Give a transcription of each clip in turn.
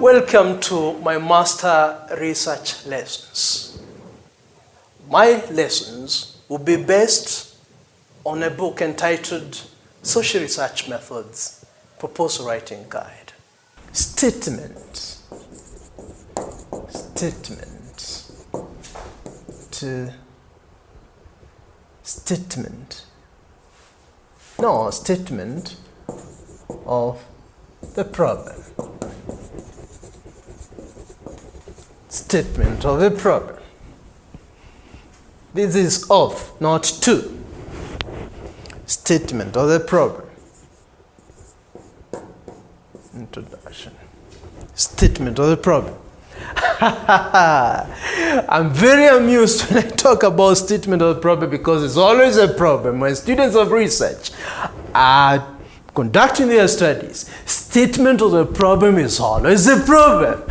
Welcome to my master research lessons. My lessons will be based on a book entitled Social Research Methods, Proposal Writing Guide. Statement of the problem. Statement of the problem. This is of, not to. Statement of the problem. Introduction. Statement of the problem. I'm very amused when I talk about statement of the problem because it's always a problem when students of research are conducting their studies. Statement of the problem is always a problem.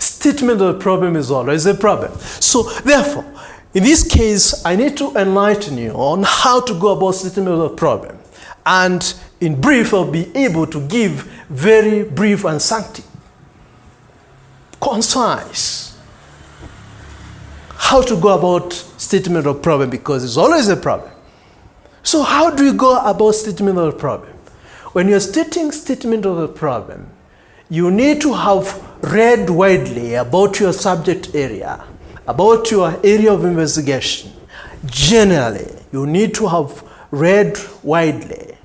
Statement of the problem is always a problem. So therefore, in this case, I need to enlighten you on how to go about statement of the problem. And in brief, I'll be able to give very brief and succinct, concise, how to go about statement of problem because it's always a problem. So how do you go about statement of the problem? When you're stating statement of the problem, you need to have read widely about your subject area, about your area of investigation. Generally, you need to have read widely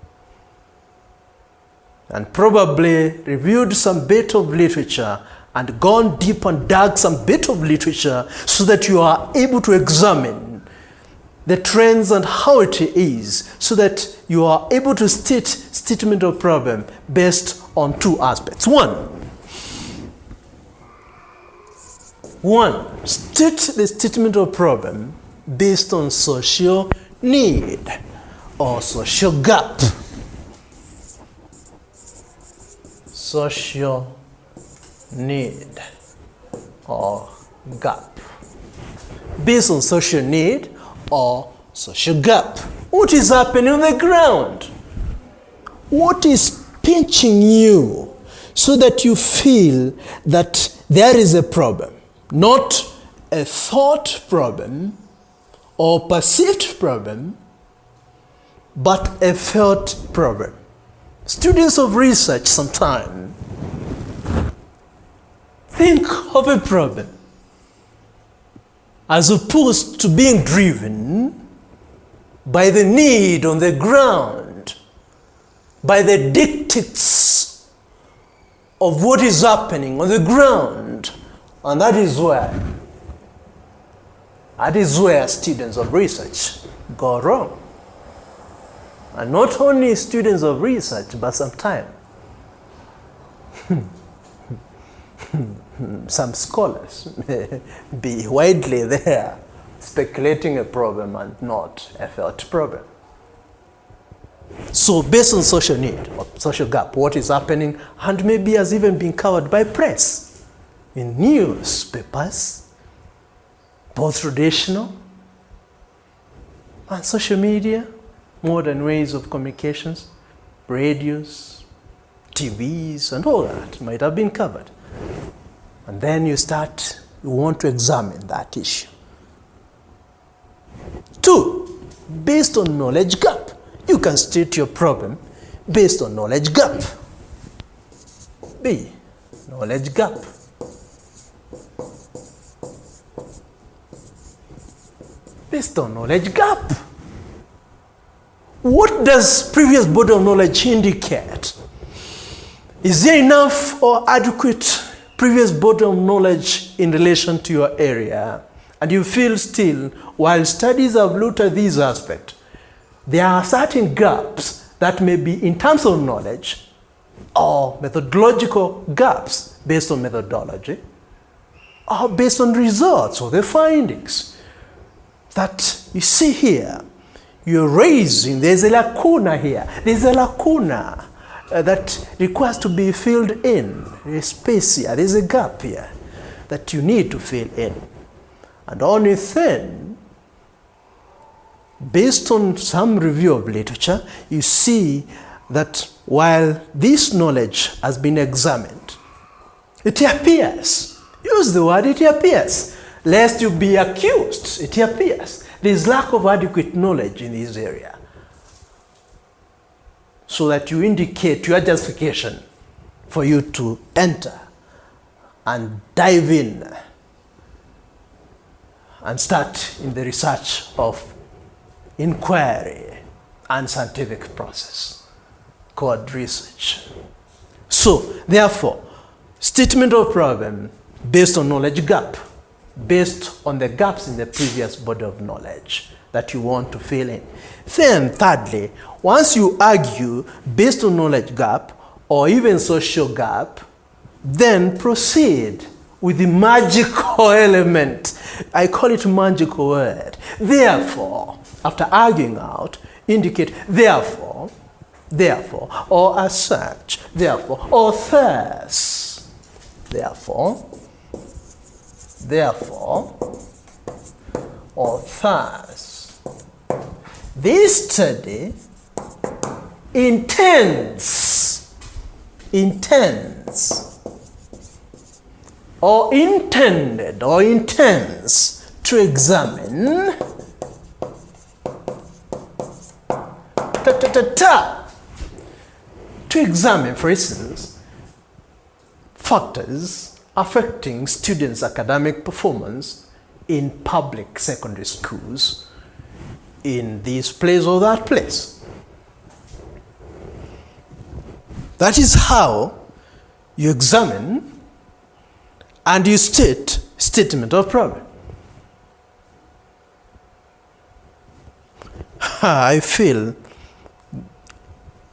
and probably reviewed some bit of literature and gone deep and dug some bit of literature so that you are able to examine the trends and how it is, so that you are able to state statement of problem based on two aspects. One, state the statement of problem based on social need or social gap. Social need or gap. Based on social need or social gap. What is happening on the ground? What is pinching you so that you feel that there is a problem? Not a thought problem or perceived problem, but a felt problem. Students of research sometimes think of a problem as opposed to being driven by the need on the ground, by the dictates of what is happening on the ground. And that is where students of research go wrong. And not only students of research, but sometimes some scholars may be widely there speculating a problem and not a felt problem. So based on social need or social gap, what is happening and maybe has even been covered by press, in newspapers, both traditional and social media, modern ways of communications, radios, TVs, and all that might have been covered. And then you want to examine that issue. 2, based on knowledge gap. You can state your problem based on knowledge gap. B, knowledge gap. Based on knowledge gap. What does previous body of knowledge indicate? Is there enough or adequate previous body of knowledge in relation to your area? And you feel still, while studies have looked at these aspects, there are certain gaps that may be in terms of knowledge or methodological gaps based on methodology or based on results or the findings that you see here. You're raising, there's a lacuna here. There's a lacuna that requires to be filled in. There's space here, there's a gap here that you need to fill in. And only then, based on some review of literature, you see that while this knowledge has been examined, It appears. Use the word it appears. Lest you be accused, it appears. There is lack of adequate knowledge in this area. So that you indicate your justification for you to enter and dive in and start in the research of inquiry and scientific process called research. So, therefore, statement of problem based on knowledge gap, based on the gaps in the previous body of knowledge that you want to fill in. Then, thirdly, once you argue based on knowledge gap or even social gap, then proceed with the magical element. I call it magical word. Therefore, after arguing out, indicate therefore, or as such, therefore, or thus, therefore, or thus. This study intends, or intended, or intends to examine to examine, for instance, factors affecting students' academic performance in public secondary schools in this place or that place. That is how you examine and you state statement of problem. I feel,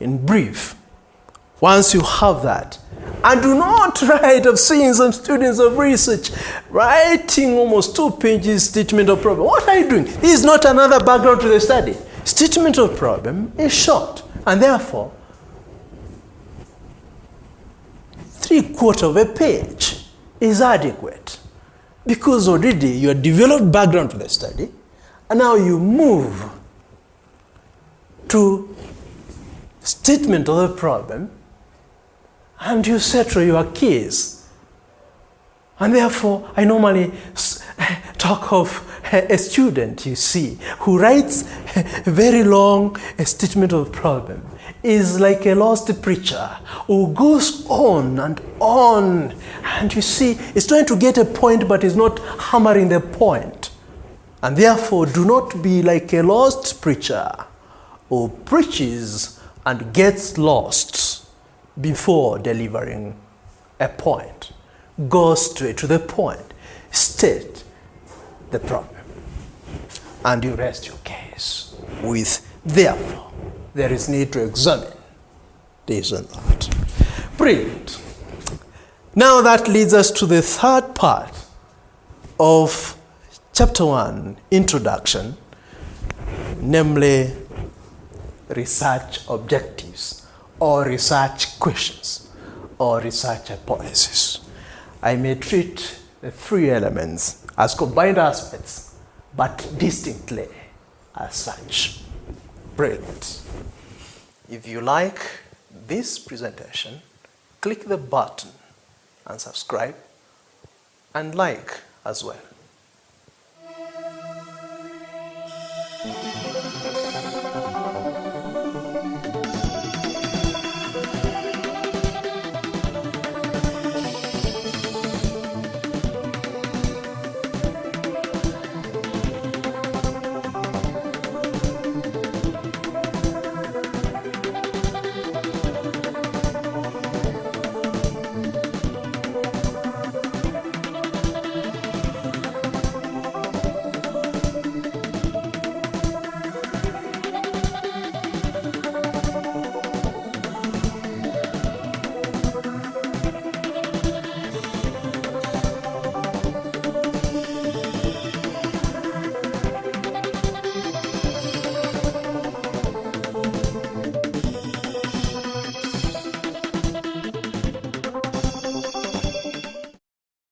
in brief, once you have that, and do not write, I've seen some students of research writing almost 2 pages statement of problem. What are you doing? This is not another background to the study. Statement of problem is short, and therefore 3/4 of a page is adequate, because already you have developed background to the study, and now you move to statement of the problem, and you settle your case. And therefore, I normally talk of a student, you see, who writes a very long statement of problem, is like a lost preacher who goes on, and you see, is trying to get a point, but is not hammering the point. And therefore, do not be like a lost preacher who preaches and gets lost before delivering a point. Go straight to the point. State the problem. And you rest your case with, therefore, there is need to examine this and that. Brilliant. Now that leads us to the third part of Chapter 1, Introduction, namely research objectives, or research questions, or research hypothesis. I may treat the 3 elements as combined aspects, but distinctly as such. Brilliant. If you like this presentation, click the button and subscribe, and like as well.